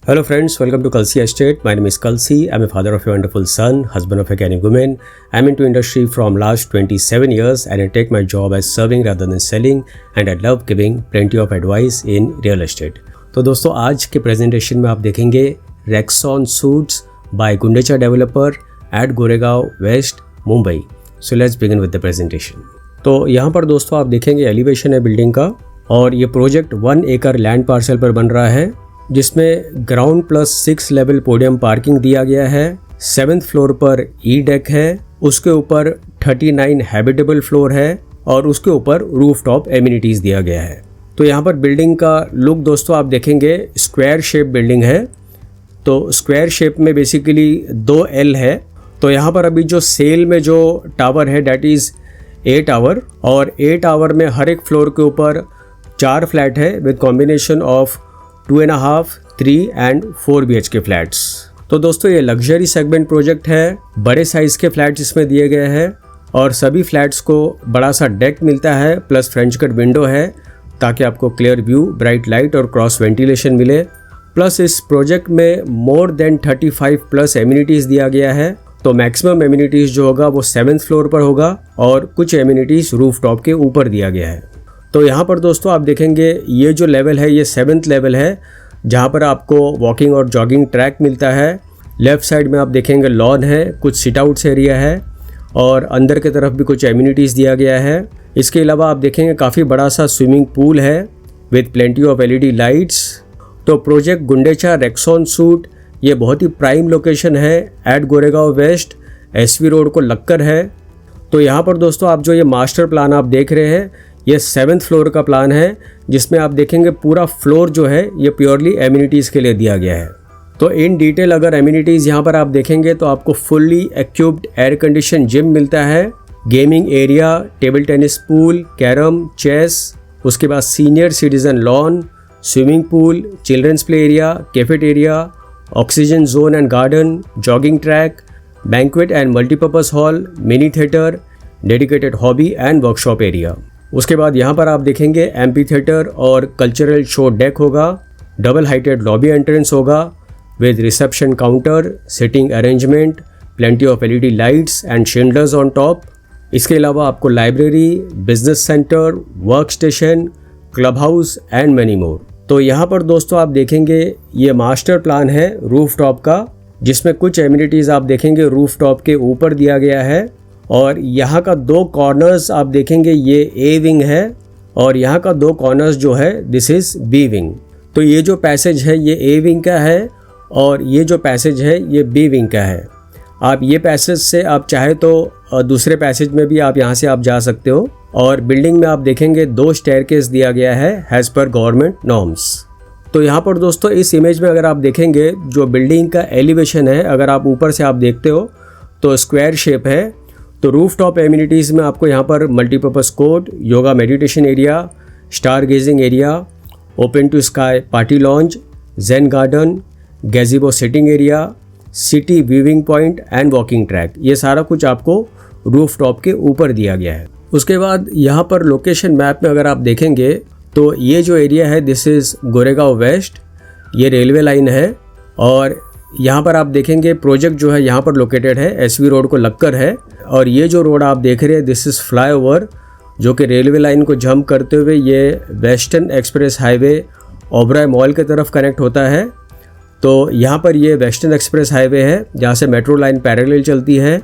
Hello friends, welcome to Kalsi Estate. My name is Kalsi. I'm a father of a wonderful son, husband of a caring woman. I'm into industry from last 27 years and I take my job as serving rather than selling and I love giving plenty of advice in real estate. तो दोस्तों आज के presentation में आप देखेंगे Rexon Suites by Gundecha Developer at Goregaon west Mumbai. So let's begin with the presentation. तो यहाँ पर दोस्तों आप देखेंगे एलिवेशन है बिल्डिंग का और ये प्रोजेक्ट 1 एकड़ लैंड पार्सल पर बन रहा है जिसमें ground plus 6 level podium parking दिया गया है. 7th फ्लोर पर ई डेक है, उसके ऊपर 39 हैबिटेबल फ्लोर है और उसके ऊपर रूफटॉप एमिनिटीज़ दिया गया है. तो यहाँ पर बिल्डिंग का लुक दोस्तों आप देखेंगे स्क्वायर शेप बिल्डिंग है. तो स्क्वायर शेप में बेसिकली 2 L है. तो यहाँ पर अभी जो सेल में जो टावर है डैट इज़ A टावर और A टावर में हर एक फ्लोर के ऊपर 4 फ्लैट है with combination of 2.5, 3 and 4 BHK flats. तो दोस्तों ये लग्जरी सेगमेंट प्रोजेक्ट है. बड़े साइज़ के फ्लैट्स इसमें दिए गए हैं और सभी फ्लैट्स को बड़ा सा डेक मिलता है प्लस फ्रेंच कट विंडो है ताकि आपको क्लियर व्यू, ब्राइट लाइट और क्रॉस वेंटिलेशन मिले. प्लस इस प्रोजेक्ट में मोर देन 35 प्लस एमिनिटीज़ दिया गया है. तो मैक्सिमम एमिनिटीज़ जो होगा वो 7th फ्लोर पर होगा और कुछ एमिनिटीज़ रूफटॉप के ऊपर दिया गया है. तो यहाँ पर दोस्तों आप देखेंगे ये जो लेवल है ये 7th लेवल है जहाँ पर आपको वॉकिंग और जॉगिंग ट्रैक मिलता है. लेफ़्ट साइड में आप देखेंगे लॉन है, कुछ सिट आउट्स एरिया है और अंदर की तरफ भी कुछ एमिनिटीज़ दिया गया है. इसके अलावा आप देखेंगे काफ़ी बड़ा सा स्विमिंग पूल है with plenty of LED lights. तो प्रोजेक्ट गुंडेचा रेक्सॉन सूट ये बहुत ही प्राइम लोकेशन है at Goregaon west, SV road को लगकर है. तो यहाँ पर दोस्तों आप जो ये मास्टर प्लान आप देख रहे हैं ये 7th फ्लोर का प्लान है जिसमें आप देखेंगे पूरा फ्लोर जो है ये प्योरली एमिनिटीज़ के लिए दिया गया है. तो इन डिटेल अगर एमिनिटीज़ यहाँ पर आप देखेंगे तो आपको fully equipped air condition gym मिलता है, gaming area, table tennis pool, carrom, chess, उसके बाद senior citizen lawn, swimming pool, children's play area, cafeteria, oxygen zone and garden, jogging track, banquet and multipurpose hall, mini theatre, dedicated hobby and workshop area. उसके बाद यहाँ पर आप देखेंगे amphitheatre और cultural show deck होगा, double heighted lobby entrance होगा with reception counter, sitting arrangement, plenty of LED lights and Schindler's on top. इसके अलावा आपको library, business centre, work station, club house and many मोर. तो यहाँ पर दोस्तों आप देखेंगे ये मास्टर प्लान है रूफटॉप का जिसमें कुछ एमिनिटीज़ आप देखेंगे रूफटॉप के ऊपर दिया गया है और यहाँ का 2 कॉर्नर्स आप देखेंगे ये A विंग है और यहाँ का 2 कॉर्नर्स जो है दिस इज़ B विंग. तो ये जो पैसेज है ये A विंग का है और ये जो पैसेज है ये B विंग का है. आप ये पैसेज से आप चाहे तो दूसरे पैसेज में भी आप यहाँ से आप जा सकते हो. और बिल्डिंग में आप देखेंगे 2 स्टेयरकेस दिया गया है एज़ पर गवर्नमेंट नॉर्म्स. तो यहाँ पर दोस्तों इस इमेज में अगर आप देखेंगे जो बिल्डिंग का एलिवेशन है अगर आप ऊपर से आप देखते हो तो स्क्वायर शेप है. तो रूफटॉप एमिनिटीज़ में आपको यहाँ पर multipurpose court, yoga meditation area, star gazing area, open to sky party lounge, zen garden, gazebo sitting area, city viewing point and walking track ये सारा कुछ आपको रूफटॉप के ऊपर दिया गया है. उसके बाद यहाँ पर लोकेशन मैप में अगर आप देखेंगे तो ये जो एरिया है दिस इज़ गोरेगांव वेस्ट, ये रेलवे लाइन है और यहाँ पर आप देखेंगे प्रोजेक्ट जो है यहाँ पर लोकेटेड है SV रोड को लगकर है. और ये जो रोड आप देख रहे हैं दिस इज़ फ्लाईओवर जो कि रेलवे लाइन को जंप करते हुए ये western express highway Oberoi mall की तरफ कनेक्ट होता है. तो यहाँ पर ये वेस्टर्न एक्सप्रेस हाईवे है जहाँ से मेट्रो लाइन पैरेलल चलती है.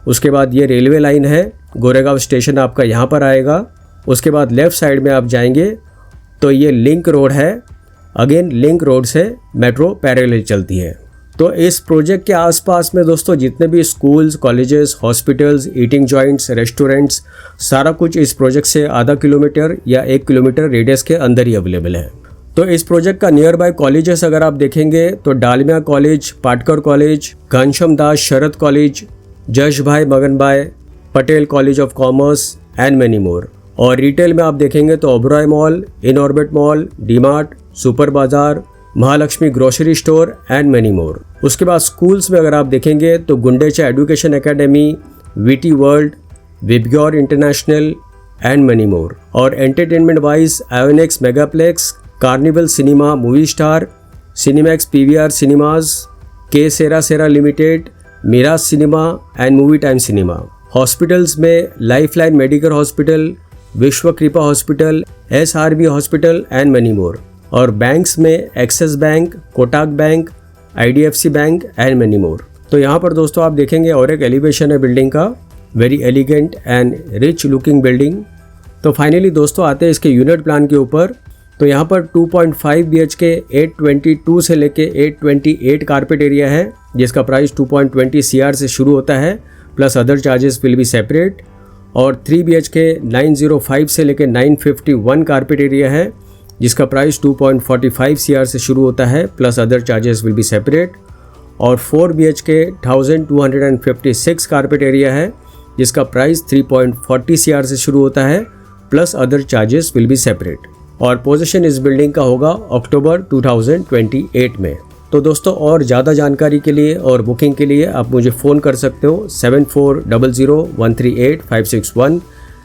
उसके बाद ये रेलवे लाइन है, गोरेगांव स्टेशन आपका यहाँ पर आएगा. उसके बाद लेफ़्ट साइड में आप जाएंगे तो ये लिंक रोड है, अगेन लिंक रोड से मेट्रो पैरेलल चलती है. तो इस प्रोजेक्ट के आसपास में दोस्तों जितने भी schools, colleges, hospitals, eating joints, restaurants सारा कुछ इस प्रोजेक्ट से आधा किलोमीटर या 1 किलोमीटर रेडियस के अंदर ही अवेलेबल है. तो इस प्रोजेक्ट का नियर बाय कॉलेजेस अगर आप देखेंगे तो Dalmia college, Patkar college, Ghanshyam Das Sharad college, Jash Bhai Magan Bhai Patel college of commerce and many more. और रिटेल में आप देखेंगे तो Oberoi mall, Inorbit mall, DMart, super Bazaar, Mahalaxmi grocery store and many more. उसके बाद स्कूल्स में अगर आप देखेंगे तो Gundecha education academy, VT world, Vibgyor international and many more. और entertainment wise Ionix megaplex, Carnival cinema, Movie Star, Cinemax PVR Cinemas, K Sera Sera Limited, Miras Cinema and Movie Time Cinema. Hospitals में lifeline medical hospital, विश्व कृपा hospital, SRB hospital and many more. और banks में axis bank, Kotak bank, IDFC bank and many मोर. तो यहाँ पर दोस्तों आप देखेंगे और एक एलिवेशन है बिल्डिंग का, very elegant and rich looking building. तो फाइनली दोस्तों आते हैं इसके यूनिट प्लान के ऊपर. तो यहाँ पर 2.5 BHK 822 से लेके 828 कारपेट एरिया है, जिसका प्राइस 2.20 CR से शुरू होता है, plus other charges will be separate. और 3 BHK 905 से लेके 951 कारपेट एरिया है, जिसका प्राइस 2.45 CR से शुरू होता है, plus other charges will be separate. और 4 BHK 1256 कारपेट एरिया है, जिसका प्राइस 3.40 CR से शुरू होता है, plus other charges will be separate. और पोजीशन इस बिल्डिंग का होगा अक्टूबर 2028 में. तो दोस्तों और ज़्यादा जानकारी के लिए और बुकिंग के लिए आप मुझे फ़ोन कर सकते हो 7400138561.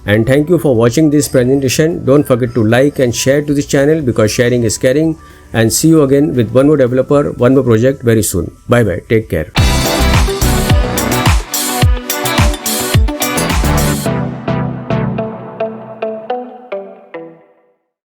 And thank you for watching this presentation. Don't forget to like and share to this channel because sharing is caring. And see you again with one more developer, one more project very soon. Bye bye. Take care.